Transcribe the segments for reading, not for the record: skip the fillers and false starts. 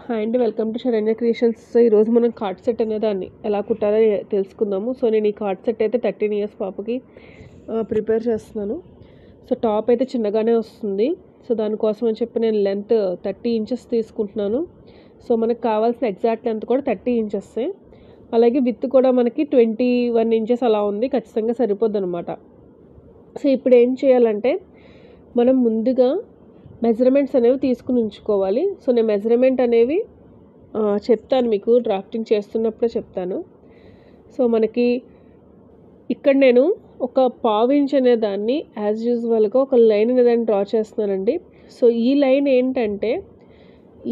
Hi అండి, welcome to Saranya creations. So ఈరోజు మనం కార్డ్ సెట్ అనే దాన్ని ఎలా కుట్టాలో తెలుసుకుందాము. సో నేను ఈ కార్డ్ సెట్ అయితే 13 ఇయర్స్ పాపకి ప్రిపేర్ చేస్తున్నాను. సో టాప్ అయితే చిన్నగానే వస్తుంది. సో దానికోసం అని చెప్పి నేను లెంత్ 30 ఇంచెస్ తీసుకుంటున్నాను. సో మనకు కావాల్సిన ఎగ్జాక్ట్ లెంత్ కూడా 30 ఇంచెస్సే. అలాగే విత్ కూడా మనకి 21 ఇంచెస్ అలా ఉంది, ఖచ్చితంగా సరిపోద్ది అనమాట. సో ఇప్పుడు ఏం చేయాలంటే మనం ముందుగా మెజర్మెంట్స్ అనేవి తీసుకుని ఉంచుకోవాలి. సో నేను మెజర్మెంట్ అనేవి చెప్తాను, మీకు డ్రాఫ్టింగ్ చేస్తున్నప్పుడే చెప్తాను. సో మనకి ఇక్కడ నేను ఒక ½ ఇంచ్ అనే దాన్ని యాజ్ యూజువల్గా ఒక లైన్ అనేదాన్ని డ్రా చేస్తున్నానండి. సో ఈ లైన్ ఏంటంటే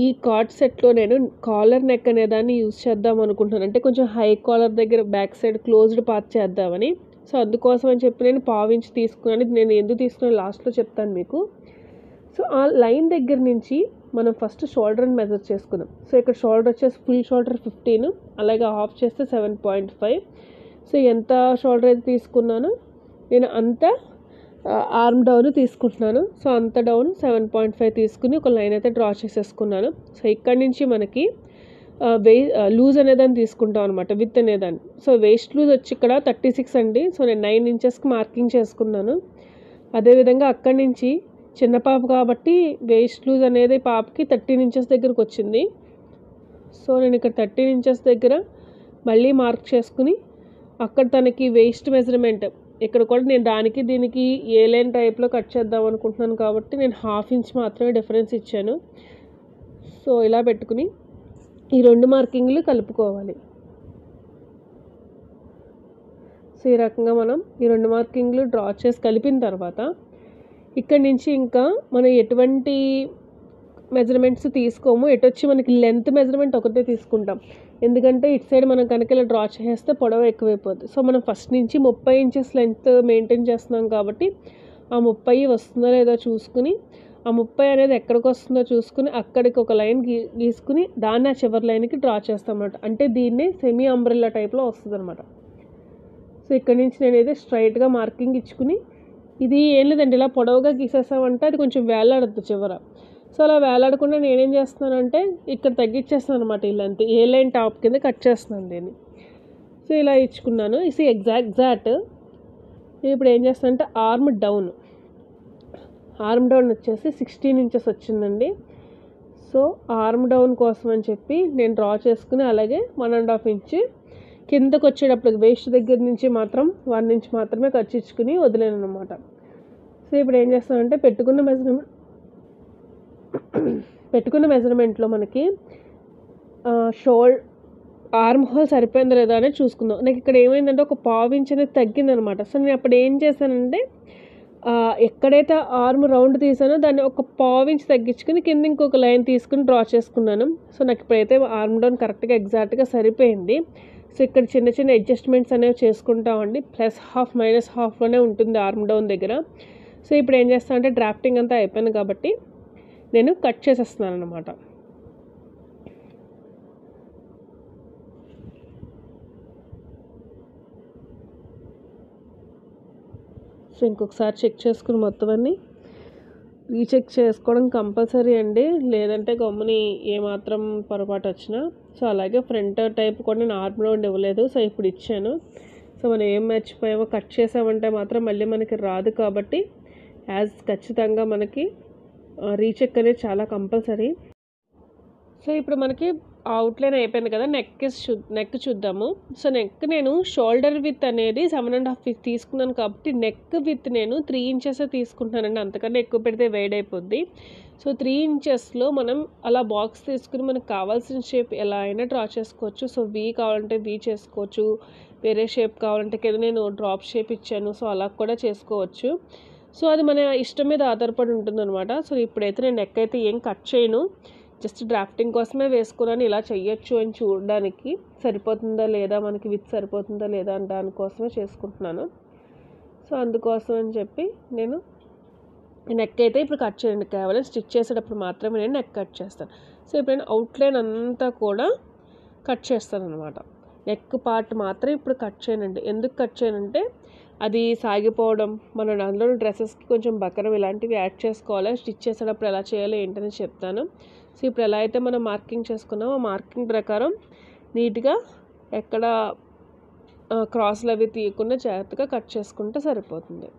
ఈ కార్డ్ సెట్లో నేను కాలర్ నెక్ అనేదాన్ని యూజ్ చేద్దాం అనుకుంటున్నాను. అంటే కొంచెం హై కాలర్ దగ్గర బ్యాక్ సైడ్ క్లోజ్డ్ పార్ట్ చేద్దామని. సో అందుకోసం అని చెప్పి నేను ½ ఇంచ్ తీసుకున్నాను. నేను ఎందుకు తీసుకున్నాను లాస్ట్లో చెప్తాను మీకు. సో ఆ లైన్ దగ్గర నుంచి మనం ఫస్ట్ షోల్డర్ని మెజర్ చేసుకుందాం. సో ఇక్కడ షోల్డర్ వచ్చేసి ఫుల్ షోల్డర్ 15, అలాగే హాఫ్ చేస్తే 7.5. సో ఎంత షోల్డర్ అయితే తీసుకున్నానో నేను అంత ఆర్మ్ డౌన్ తీసుకుంటున్నాను. సో అంత డౌన్ 7.5 తీసుకుని ఒక లైన్ అయితే డ్రా చేసేసుకున్నాను. సో ఇక్కడ నుంచి మనకి లూజ్ అనేదాన్ని తీసుకుంటాం అనమాట, విత్ అనేదాన్ని. సో వేస్ట్ లూజ్ వచ్చి ఇక్కడ 36 అండి. సో నేను 9 ఇంచెస్కి మార్కింగ్ చేసుకున్నాను. అదేవిధంగా అక్కడి నుంచి చిన్న పాప కాబట్టి వేస్ట్ లూజ్ అనేది పాపకి 13 ఇంచెస్ దగ్గరకు వచ్చింది. సో నేను ఇక్కడ 13 ఇంచెస్ దగ్గర మళ్ళీ మార్క్ చేసుకుని అక్కడ తనకి వేస్ట్ మెజర్మెంట్ ఇక్కడ కూడా నేను దానికి దీనికి ఏ లైన్ టైప్లో కట్ చేద్దాం అనుకుంటున్నాను కాబట్టి నేను ½ ఇంచ్ మాత్రమే డిఫరెన్స్ ఇచ్చాను. సో ఇలా పెట్టుకుని ఈ 2 మార్కింగ్లు కలుపుకోవాలి. సో ఈ రకంగా మనం ఈ 2 మార్కింగ్లు డ్రా చేసి కలిపిన తర్వాత ఇక్కడ నుంచి ఇంకా మనం ఎటువంటి మెజర్మెంట్స్ తీసుకోము. ఎటొచ్చి మనకి లెంత్ మెజర్మెంట్ ఒకటే తీసుకుంటాం, ఎందుకంటే ఇటు సైడ్ మనం కనుక ఇలా డ్రా చేస్తే పొడవు ఎక్కువైపోద్ది. సో మనం ఫస్ట్ నుంచి 30 ఇంచెస్ లెంత్ మెయింటైన్ చేస్తున్నాం కాబట్టి ఆ 30 వస్తుందో లేదో చూసుకుని ఆ 30 అనేది ఎక్కడికి వస్తుందో చూసుకుని అక్కడికి ఒక లైన్ గీసుకుని దాన్ని ఆ చివరి లైన్కి డ్రా చేస్తాం అన్నమాట. అంటే దీన్ని సెమీ అంబ్రెల్లా టైప్లో వస్తుంది అనమాట. సో ఇక్కడ నుంచి నేనైతే స్ట్రైట్గా మార్కింగ్ ఇచ్చుకుని ఇది ఏం లేదండి, ఇలా పొడవుగా గీసేసామంటే అది కొంచెం వేలాడద్దు చివర. సో అలా వేలాడకుండా నేనేం చేస్తున్నానంటే ఇక్కడ తగ్గించేస్తాను అనమాట. ఈ లెంత్ ఏ లైన్ టాప్ కింద కట్ చేస్తున్నాను దీన్ని. సో ఇలా ఇచ్చుకున్నాను. ఇది ఎగ్జాక్ట్ ఇప్పుడు ఏం చేస్తానంటే ఆర్మ్ డౌన్ వచ్చేసి 16 ఇంచెస్ వచ్చిందండి. సో ఆర్మ్ డౌన్ కోసం అని చెప్పి నేను డ్రా చేసుకుని అలాగే 1.5 ఇంచ్ కిందకు వచ్చేటప్పుడు వేస్ట్ దగ్గర నుంచి మాత్రం 1 ఇంచ్ మాత్రమే ఖర్చించుకుని వదిలేను అనమాట. సో ఇప్పుడు ఏం చేస్తామంటే పెట్టుకున్న మెజర్మెంట్లో మనకి ఆర్మ్ హోల్ సరిపోయిందో లేదా అనేది చూసుకుందాం. నాకు ఇక్కడ ఏమైందంటే ఒక ½ ఇంచ్ అనేది తగ్గిందనమాట. సో నేను అప్పుడు ఏం చేశానంటే ఎక్కడైతే ఆర్మ్ రౌండ్ తీసానో దాన్ని ఒక ½ ఇంచ్ తగ్గించుకుని కింద ఇంకొక లైన్ తీసుకుని డ్రా చేసుకున్నాను. సో నాకు ఇప్పుడైతే ఆర్మ్ డౌన్ కరెక్ట్గా ఎగ్జాక్ట్గా సరిపోయింది. సో ఇక్కడ చిన్న చిన్న అడ్జస్ట్మెంట్స్ అనేవి చేసుకుంటామండి. +½ -½ ఉంటుంది ఆర్మ్ డౌన్ దగ్గర. సో ఇప్పుడు ఏం చేస్తానంటే డ్రాఫ్టింగ్ అంతా అయిపోయింది కాబట్టి నేను కట్ చేసేస్తున్నాను అనమాట. సో ఇంకొకసారి చెక్ చేసుకుని మొత్తం అన్నీ రీచెక్ చేసుకోవడం కంపల్సరీ అండి, లేదంటే గమ్ముని ఏమాత్రం పొరపాటు వచ్చినా. సో అలాగే ఫ్రంట్ టైప్ కూడా నేను ఆర్మ్ రౌండ్ ఇవ్వలేదు. సో ఇప్పుడు ఇచ్చాను. సో మనం ఏం మర్చిపోయామో కట్ చేసామంటే మాత్రం మళ్ళీ మనకి రాదు కాబట్టి ఖచ్చితంగా మనకి రీచెక్ అనేది చాలా కంపల్సరీ. సో ఇప్పుడు మనకి అవుట్లైన్ అయిపోయింది కదా, నెక్ చూద్దాము. సో నెక్ నేను షోల్డర్ విత్ అనేది 7.5 తీసుకున్నాను కాబట్టి నెక్ విత్ నేను 3 ఇంచెస్ తీసుకుంటున్నానండి. అంతకన్నా ఎక్కువ పెడితే వేడైపోద్ది. సో 3 ఇంచెస్లో మనం అలా బాక్స్ తీసుకుని మనకు కావాల్సిన షేప్ ఎలా అయినా డ్రా చేసుకోవచ్చు. సో వీ కావాలంటే వీ చేసుకోవచ్చు, వేరే షేప్ కావాలంటే కింద నేను డ్రాప్ షేప్ ఇచ్చాను. సో అలా కూడా చేసుకోవచ్చు. సో అది మన ఇష్టం మీద ఆధారపడి ఉంటుందన్నమాట. సో ఇప్పుడైతే నేను నెక్ అయితే ఏం కట్ చేయను, జస్ట్ డ్రాఫ్టింగ్ కోసమే వేసుకున్నాను. ఇలా చెయ్యొచ్చు అని చూడడానికి సరిపోతుందా లేదా, మనకి విత్ సరిపోతుందా లేదా అని దానికోసమే చేసుకుంటున్నాను. సో అందుకోసం అని చెప్పి నేను నెక్ అయితే ఇప్పుడు కట్ చేయండి, కేవలం స్టిచ్ చేసేటప్పుడు మాత్రమే నేను నెక్ కట్ చేస్తాను. సో ఇప్పుడు నేను అవుట్లైన్ అంతా కూడా కట్ చేస్తాను అనమాట. నెక్ పార్ట్ మాత్రం ఇప్పుడు కట్ చేయనండి. ఎందుకు కట్ చేయనంటే అది సాగిపోవడం, మనం అందులో డ్రెస్సెస్కి కొంచెం బకరం ఇలాంటివి యాడ్ చేసుకోవాలి. స్టిచ్ చేసేటప్పుడు ఎలా చేయాలో ఏంటని చెప్తాను. సో ఇప్పుడు ఎలా అయితే మనం మార్కింగ్ చేసుకున్నామో ఆ మార్కింగ్ ప్రకారం నీట్గా ఎక్కడ క్రాస్లు అవి తీయకుండా జాగ్రత్తగా కట్ చేసుకుంటే సరిపోతుంది.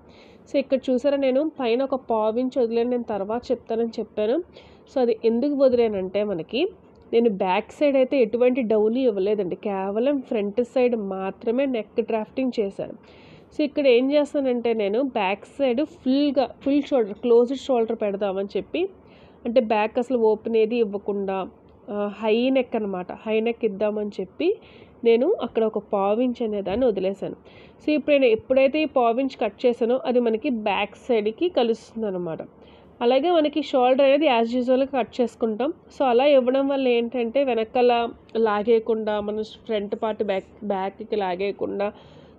సో ఇక్కడ చూసారా, నేను పైన ఒక పావించి వదిలేను, నేను తర్వాత చెప్తానని చెప్పాను. సో అది ఎందుకు వదిలేనంటే మనకి నేను బ్యాక్ సైడ్ అయితే ఎటువంటి డౌలు ఇవ్వలేదండి, కేవలం ఫ్రంట్ సైడ్ మాత్రమే నెక్ డ్రాఫ్టింగ్ చేశాను. సో ఇక్కడ ఏం చేస్తానంటే నేను back side full shoulder, closed shoulder పెడదామని చెప్పి, అంటే బ్యాక్ అసలు ఓపెన్ ఏది ఇవ్వకుండా హై నెక్ అనమాట, హై నెక్ ఇద్దామని చెప్పి నేను అక్కడ ఒక పావించ్ అనేదాన్ని వదిలేశాను. సో ఇప్పుడు నేను ఎప్పుడైతే ఈ పావించ్ కట్ చేశానో అది మనకి బ్యాక్ సైడ్కి కలుస్తుంది అనమాట. అలాగే మనకి షోల్డర్ అనేది యాజ్ యూజువల్గా కట్ చేసుకుంటాం. సో అలా ఇవ్వడం వల్ల ఏంటంటే వెనకాల లాగేయకుండా, మన ఫ్రంట్ పార్ట్ బ్యాక్కి లాగేయకుండా,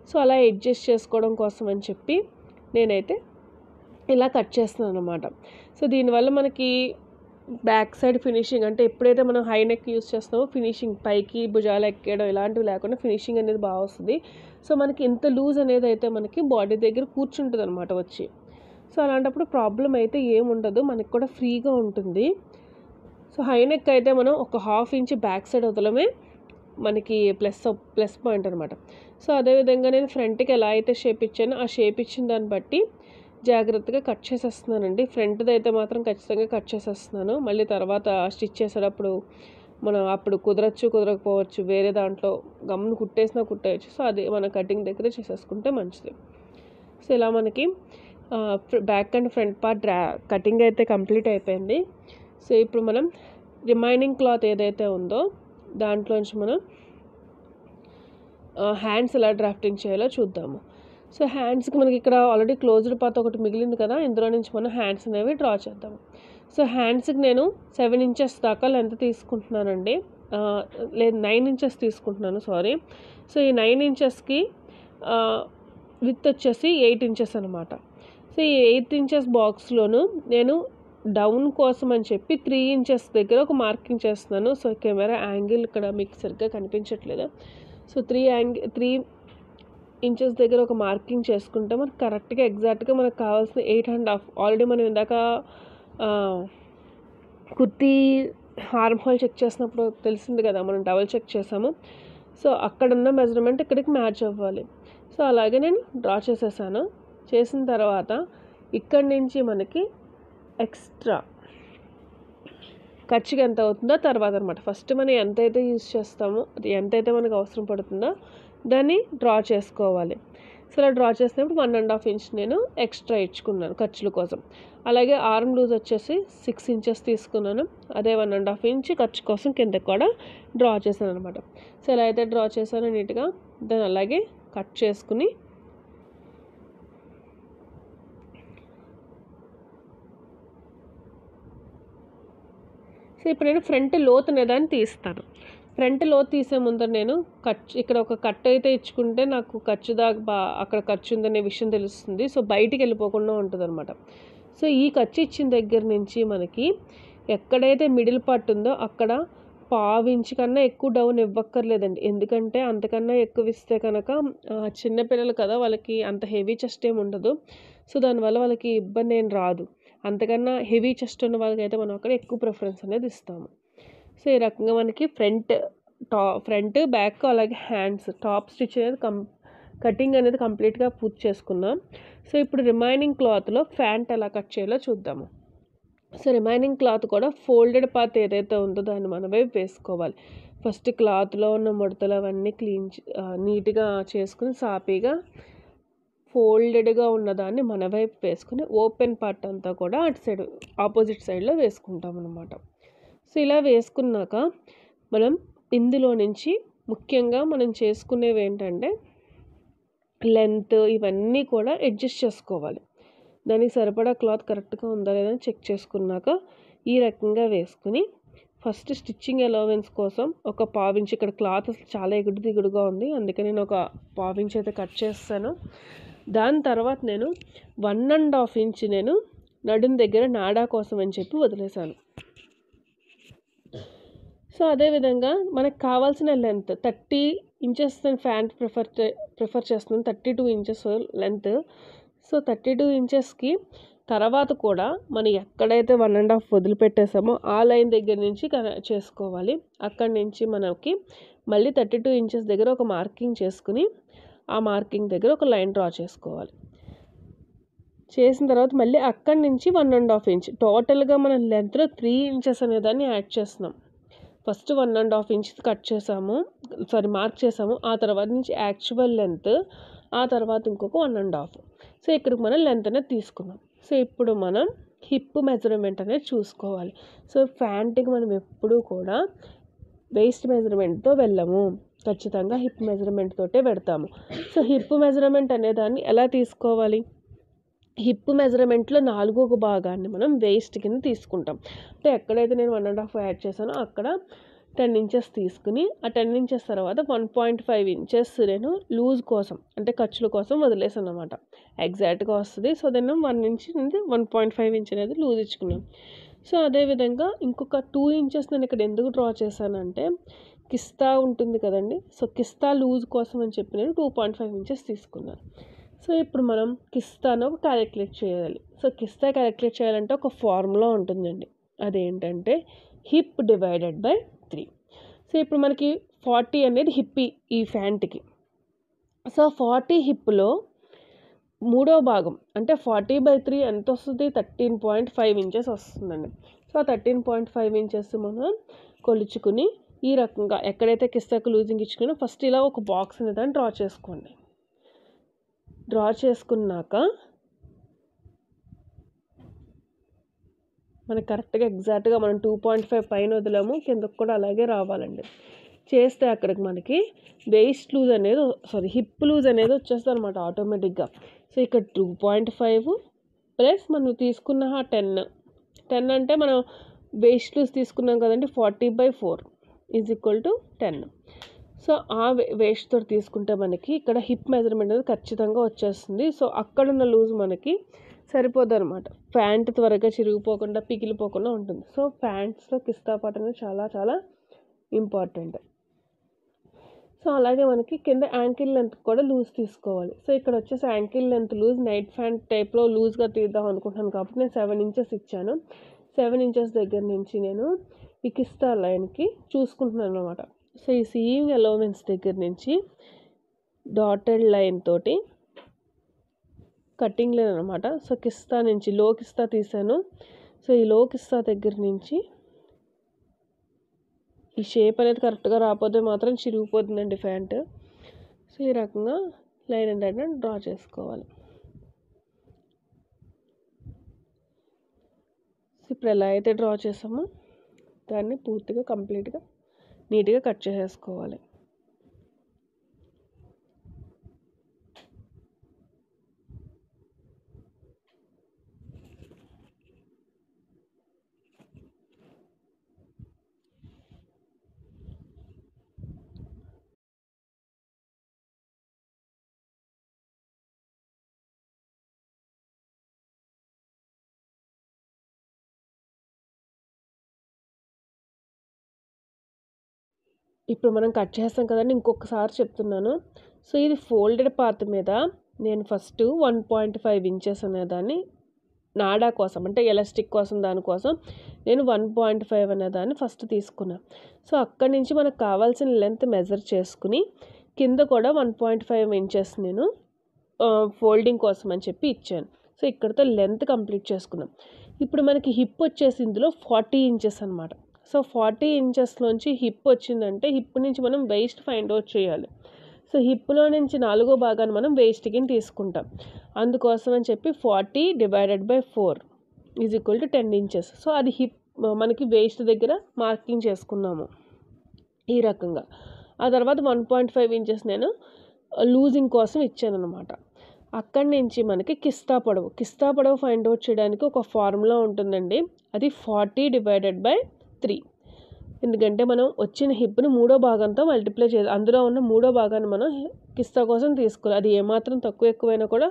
సో అలా అడ్జస్ట్ చేసుకోవడం కోసం అని చెప్పి నేనైతే ఇలా కట్ చేస్తున్నాను అనమాట. సో దీనివల్ల మనకి బ్యాక్ సైడ్ ఫినిషింగ్, అంటే ఎప్పుడైతే మనం హై నెక్ యూస్ చేస్తామో ఫినిషింగ్ పైకి భుజాలు ఎక్కేయడం ఇలాంటివి లేకుండా ఫినిషింగ్ అనేది బాగా వస్తుంది. సో మనకి ఇంత లూజ్ అనేది అయితే మనకి బాడీ దగ్గర కూర్చుంటుంది అనమాట వచ్చి. సో అలాంటప్పుడు ప్రాబ్లం అయితే ఏముండదు, మనకి కూడా ఫ్రీగా ఉంటుంది. సో హై నెక్ అయితే మనం ఒక 1/2 ఇంచ్ బ్యాక్ సైడ్ వదలమే మనకి ప్లస్ పాయింట్ అనమాట. సో అదేవిధంగా నేను ఫ్రంట్కి ఎలా అయితే షేప్ ఇచ్చానో ఆ షేప్ ఇచ్చిన దాన్ని బట్టి జాగ్రత్తగా కట్ చేసేస్తున్నానండి. ఫ్రంట్ది అయితే మాత్రం ఖచ్చితంగా కట్ చేసేస్తున్నాను. మళ్ళీ తర్వాత స్టిచ్ చేసేటప్పుడు మనం అప్పుడు కుదరకపోవచ్చు, వేరే దాంట్లో గమ్మును కుట్టేయచ్చు. సో అది మన కటింగ్ దగ్గర చేసేసుకుంటే మంచిది. సో ఇలా మనకి back and front part cutting అయితే కంప్లీట్ అయిపోయింది. సో ఇప్పుడు మనం రిమైనింగ్ క్లాత్ ఏదైతే ఉందో దాంట్లోంచి మనం హ్యాండ్స్ ఎలా డ్రాఫ్టింగ్ చేయాలో చూద్దాము. సో హ్యాండ్స్కి మనకి ఇక్కడ ఆల్రెడీ క్లోజ్డ్ పార్ట్ ఒకటి మిగిలింది కదా, ఇందులో నుంచి మనం హ్యాండ్స్ అనేవి డ్రా చేద్దాము. సో హ్యాండ్స్కి నేను 7 ఇంచెస్ దాకా లెంత్ తీసుకుంటున్నానండి, లేదు 9 ఇంచెస్ తీసుకుంటున్నాను, సారీ. సో ఈ 9 ఇంచెస్కి విత్ వచ్చేసి 8 ఇంచెస్ అనమాట. సో ఈ 8 ఇంచెస్ బాక్స్లోను నేను డౌన్ కోసం అని చెప్పి 3 ఇంచెస్ దగ్గర ఒక మార్కింగ్ చేస్తున్నాను. సో కెమెరా యాంగిల్ ఇక్కడ మీకు సరిగ్గా కనిపించట్లేదు. సో 3 ఇంచెస్ దగ్గర ఒక మార్కింగ్ చేసుకుంటే మనకు కరెక్ట్గా ఎగ్జాక్ట్గా మనకు కావాల్సిన 8.5. ఆల్రెడీ మనం ఇందాక కుర్తీ హార్మ్ హోల్ చెక్ చేసినప్పుడు తెలిసింది కదా, మనం డబుల్ చెక్ చేసాము. సో అక్కడున్న మెజర్మెంట్ ఇక్కడికి మ్యాచ్ అవ్వాలి. సో అలాగే నేను డ్రా చేసేసాను. చేసిన తర్వాత ఇక్కడి నుంచి మనకి ఎక్స్ట్రా ఖర్చుకి ఎంత అవుతుందో తర్వాత అనమాట. ఫస్ట్ మనం ఎంతైతే యూజ్ చేస్తామో, అది ఎంతైతే మనకు అవసరం పడుతుందో దాన్ని డ్రా చేసుకోవాలి. సో అలా డ్రా చేసినప్పుడు 1.5 ఇంచ్ నేను ఎక్స్ట్రా ఇచ్చుకున్నాను ఖర్చుల కోసం. అలాగే ఆర్మ్ లూజ్ వచ్చేసి 6 ఇంచెస్ తీసుకున్నాను, అదే 1.5 ఇంచ్ ఖర్చు కోసం కింద కూడా డ్రా చేశాను అనమాట. సో ఎలా అయితే డ్రా చేశానో నీట్గా దాన్ని అలాగే కట్ చేసుకుని సో ఇప్పుడు నేను ఫ్రంట్ లోత్ అనేదాన్ని తీస్తాను. ఫ్రంట్ లోత్ తీసే ముందర నేను ఇక్కడ ఒక కట్ అయితే ఇచ్చుకుంటే నాకు ఖర్చు దాకా అక్కడ ఖర్చు ఉందనే విషయం తెలుస్తుంది. సో బయటికి వెళ్ళిపోకుండా ఉంటుంది అనమాట. సో ఈ ఖర్చు ఇచ్చిన దగ్గర నుంచి మనకి ఎక్కడైతే మిడిల్ పార్ట్ ఉందో అక్కడ 1/2 ఇంచ్ కన్నా ఎక్కువ డౌన్ ఇవ్వక్కర్లేదండి. ఎందుకంటే అంతకన్నా ఎక్కువ ఇస్తే కనుక చిన్నపిల్లలు కదా, వాళ్ళకి అంత హెవీ చెస్ట్ ఏమి ఉండదు. సో దానివల్ల వాళ్ళకి ఇబ్బంది ఏం రాదు. అంతకన్నా హెవీ చెస్ట్ ఉన్న వాళ్ళకైతే మనం అక్కడ ఎక్కువ ప్రిఫరెన్స్ అనేది ఇస్తాము. సో ఈ రకంగా మనకి ఫ్రంట్ బ్యాక్ అలాగే హ్యాండ్స్ టాప్ స్టిచ్ అనేది కటింగ్ అనేది కంప్లీట్గా పూర్తి చేసుకున్నాం. సో ఇప్పుడు రిమైనింగ్ క్లాత్లో ప్యాంట్ ఎలా కట్ చేయాలో చూద్దాము. సో రిమైనింగ్ క్లాత్ కూడా ఫోల్డెడ్ పార్ట్ ఏదైతే ఉందో దాన్ని మన వైపు వేసుకోవాలి. ఫస్ట్ క్లాత్లో ఉన్న ముడతలు అవన్నీ నీట్గా చేసుకుని సాపీగా ఫోల్డెడ్గా ఉన్నదాన్ని మన వైపు వేసుకుని ఓపెన్ పార్ట్ అంతా కూడా అటు సైడ్ ఆపోజిట్ సైడ్లో వేసుకుంటాం అన్నమాట. సో ఇలా వేసుకున్నాక మనం ఇందులో నుంచి ముఖ్యంగా మనం చేసుకునేవి ఏంటంటే లెంత్ ఇవన్నీ కూడా అడ్జస్ట్ చేసుకోవాలి. దానికి సరిపడా క్లాత్ కరెక్ట్గా ఉందా లేదా చెక్ చేసుకున్నాక ఈ రకంగా వేసుకుని ఫస్ట్ స్టిచ్చింగ్ అలవెన్స్ కోసం ఒక 1/2 ఇంచ్, ఇక్కడ క్లాత్ అసలు చాలా ఎగుడు దిగుడుగా ఉంది, అందుకే నేను ఒక 1/2 ఇంచ్ అయితే కట్ చేస్తాను. దాని తర్వాత నేను 1.5 ఇంచ్ నేను నడుం దగ్గర నాడా కోసం అని చెప్పి వదిలేశాను. సో అదేవిధంగా మనకు కావాల్సిన లెంత్ 30 ఇంచెస్ నేను ప్యాంట్ ప్రిఫర్ చేస్తున్నాను, 32 ఇంచెస్ లెంత్. సో 32 ఇంచెస్కి తర్వాత కూడా మనం ఎక్కడైతే 1.5 వదిలిపెట్టేసామో ఆ లైన్ దగ్గర నుంచి చేసుకోవాలి. అక్కడి నుంచి మనకి మళ్ళీ 32 ఇంచెస్ దగ్గర ఒక మార్కింగ్ చేసుకుని ఆ మార్కింగ్ దగ్గర ఒక లైన్ డ్రా చేసుకోవాలి. చేసిన తర్వాత మళ్ళీ అక్కడి నుంచి 1.5 ఇంచ్ టోటల్గా మనం లెంత్లో 3 ఇంచెస్ అనేదాన్ని యాడ్ చేస్తున్నాం. ఫస్ట్ 1.5 ఇంచ్ కట్ చేసాము, మార్క్ చేసాము. ఆ తర్వాత నుంచి యాక్చువల్ లెంత్, ఆ తర్వాత ఇంకొక 1.5. సో ఇక్కడికి మనం లెంత్ అనేది తీసుకున్నాం. సో ఇప్పుడు మనం హిప్ మెజర్మెంట్ అనేది చూసుకోవాలి. సో ప్యాంట్కి మనం ఎప్పుడూ కూడా వేస్ట్ మెజర్మెంట్తో వెళ్ళము, ఖచ్చితంగా హిప్ మెజర్మెంట్ తోటే పెడతాము. సో హిప్ మెజర్మెంట్ అనేదాన్ని ఎలా తీసుకోవాలి? హిప్ మెజర్మెంట్లో 4వ భాగాన్ని మనం వేస్ట్ కింద తీసుకుంటాం. అంటే ఎక్కడైతే నేను 1.5 యాడ్ చేశానో అక్కడ 10 ఇంచెస్ తీసుకుని ఆ 10 ఇంచెస్ తర్వాత 1.5 ఇంచెస్ నేను లూజ్ కోసం అంటే ఖర్చుల కోసం వదిలేసాను అనమాట. ఎగ్జాక్ట్గా వస్తుంది. సో దాన్ని 1 ఇంచ్ నుండి 1.5 ఇంచ్ అనేది లూజ్ ఇచ్చుకున్నాం. సో అదేవిధంగా ఇంకొక 2 ఇంచెస్ నేను ఇక్కడ ఎందుకు డ్రా చేశానంటే కిస్తా ఉంటుంది కదండి. సో కిస్తా లూజ్ కోసం అని చెప్పి నేను 2.5 ఇంచెస్ తీసుకున్నాను. సో ఇప్పుడు మనం కిస్తాను క్యాలిక్యులేట్ చేయాలి. సో కిస్తా క్యాలిక్యులేట్ చేయాలంటే ఒక ఫార్ములా ఉంటుందండి. అదేంటంటే హిప్ డివైడెడ్ బై 3. సో ఇప్పుడు మనకి 40 అనేది హిప్ ఈ ఫ్యాంట్కి. సో 40 హిప్లో 3వ భాగం అంటే 40/3 ఎంత వస్తుంది? 13.5 ఇంచెస్ వస్తుందండి. సో 13.5 ఇంచెస్ మనం కొలుచుకుని ఈ రకంగా ఎక్కడైతే కిస్తాకు లూజింగ్ ఇచ్చుకున్నా ఫస్ట్ ఇలా ఒక బాక్స్ అనేది డ్రా చేసుకోండి. డ్రా చేసుకున్నాక మనకి కరెక్ట్గా ఎగ్జాక్ట్గా మనం 2.5 పైన వదిలాము, కిందకు కూడా అలాగే రావాలండి. చేస్తే అక్కడికి మనకి వేస్ట్ లూజ్ అనేది హిప్ లూజ్ అనేది వచ్చేస్తుంది అనమాట ఆటోమేటిక్గా. సో ఇక్కడ 2.5 ప్లస్ మనం తీసుకున్న 10 అంటే మనం వేస్ట్ లూజ్ తీసుకున్నాం కదండి 40/4 = 10. సో ఆ వేస్ట్తో తీసుకుంటే మనకి ఇక్కడ హిప్ మెజర్మెంట్ అనేది ఖచ్చితంగా వచ్చేస్తుంది. సో అక్కడున్న లూజ్ మనకి సరిపోద్ది అనమాట. ప్యాంట్ త్వరగా చిరిగిపోకుండా పిగిలిపోకుండా ఉంటుంది. సో ప్యాంట్స్లో కిస్తా పార్ట్ అనేది చాలా చాలా ఇంపార్టెంట్. సో అలాగే మనకి కింద యాంకిల్ లెంత్ కూడా లూజ్ తీసుకోవాలి. సో ఇక్కడ వచ్చేసి ankle length loose night pant టైప్లో లూజ్గా తీద్దాం అనుకుంటున్నాను కాబట్టి నేను 7 ఇంచెస్ ఇచ్చాను. 7 ఇంచెస్ దగ్గర నుంచి నేను ఈ కిస్తా లైన్కి చూసుకుంటున్నాను అనమాట. సో ఈ సీయింగ్ అలవెన్స్ దగ్గర నుంచి డాటెడ్ లైన్ తోటి కటింగ్ లైన్ అనమాట. సో కిస్తా నుంచి లో కిస్తా తీసాను. సో ఈ లో కిస్తా దగ్గర నుంచి ఈ షేప్ అనేది కరెక్ట్గా రాకపోతే మాత్రం చిరిగిపోతుందండి ప్యాంట్. సో ఈ రకంగా లైన్ ఏంటంటే డ్రా చేసుకోవాలి. సో ఇప్పుడు ఎలా అయితే డ్రా చేసామో దాన్ని పూర్తిగా కంప్లీట్గా నీట్గా కట్ చేసేసుకోవాలి. ఇప్పుడు మనం కట్ చేస్తాం కదండి, ఇంకొకసారి చెప్తున్నాను. సో ఇది ఫోల్డెడ్ పార్ట్ మీద నేను ఫస్ట్ 1.5 ఇంచెస్ అనేదాన్ని నాడా కోసం అంటే ఎలాస్టిక్ కోసం దానికోసం నేను 1.5 అనేదాన్ని ఫస్ట్ తీసుకున్నాను. సో అక్కడి నుంచి మనకు కావాల్సిన లెంత్ మెజర్ చేసుకుని కింద కూడా 1.5 ఇంచెస్ నేను ఫోల్డింగ్ కోసం అని చెప్పి ఇచ్చాను. సో ఇక్కడితో లెంత్ కంప్లీట్ చేసుకున్నాం. ఇప్పుడు మనకి హిప్ వచ్చేసి ఇందులో 40 ఇంచెస్ అనమాట. సో 40 ఇంచెస్లోంచి హిప్ వచ్చిందంటే హిప్ నుంచి మనం వేస్ట్ ఫైండ్ అవుట్ చేయాలి. సో హిప్లో నుంచి 4వ భాగాన్ని మనం వేస్ట్కి తీసుకుంటాం. అందుకోసం అని చెప్పి 40 / 4 = 10 ఇంచెస్. సో అది హిప్ మనకి వేస్ట్ దగ్గర మార్కింగ్ చేసుకున్నాము ఈ రకంగా. ఆ తర్వాత 1.5 ఇంచెస్ నేను లూజింగ్ కోసం ఇచ్చాను అనమాట. అక్కడి నుంచి మనకి కిస్తా పొడవు ఫైండ్ అవుట్ చేయడానికి ఒక ఫార్ములా ఉంటుందండి. అది 40 / 3. ఎందుకంటే మనం వచ్చిన హిప్ని 3వ భాగంతో మల్టిప్లై చేయాలి. అందులో ఉన్న 3వ భాగాన్ని మనం కిస్తా కోసం తీసుకోవాలి. అది ఏమాత్రం తక్కువ ఎక్కువైనా కూడా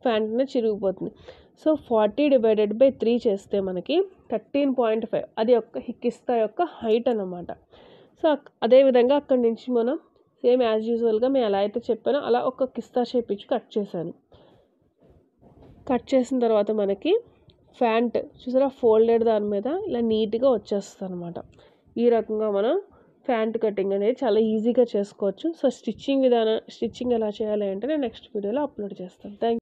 ప్యాంట్నే చిరిగిపోతుంది. సో 40 / 3 చేస్తే మనకి 13.5 అది కిస్తా యొక్క హైట్ అన్నమాట. సో అదేవిధంగా అక్కడి నుంచి మనం సేమ్ యాజ్ యూజువల్గా మేము ఎలా అయితే చెప్పానో అలా ఒక కిస్తా షేప్ ఇచ్చి కట్ చేశాను. కట్ చేసిన తర్వాత మనకి ఫ్యాంట్ చూసారా ఫోల్డెడ్ దాని మీద ఇలా నీట్గా వచ్చేస్తుంది అనమాట. ఈ రకంగా మనం ఫ్యాంట్ కటింగ్ అనేది చాలా ఈజీగా చేసుకోవచ్చు. సో స్టిచ్చింగ్ ఎలా చేయాలి అంటే నేను నెక్స్ట్ వీడియోలో అప్లోడ్ చేస్తాను. థ్యాంక్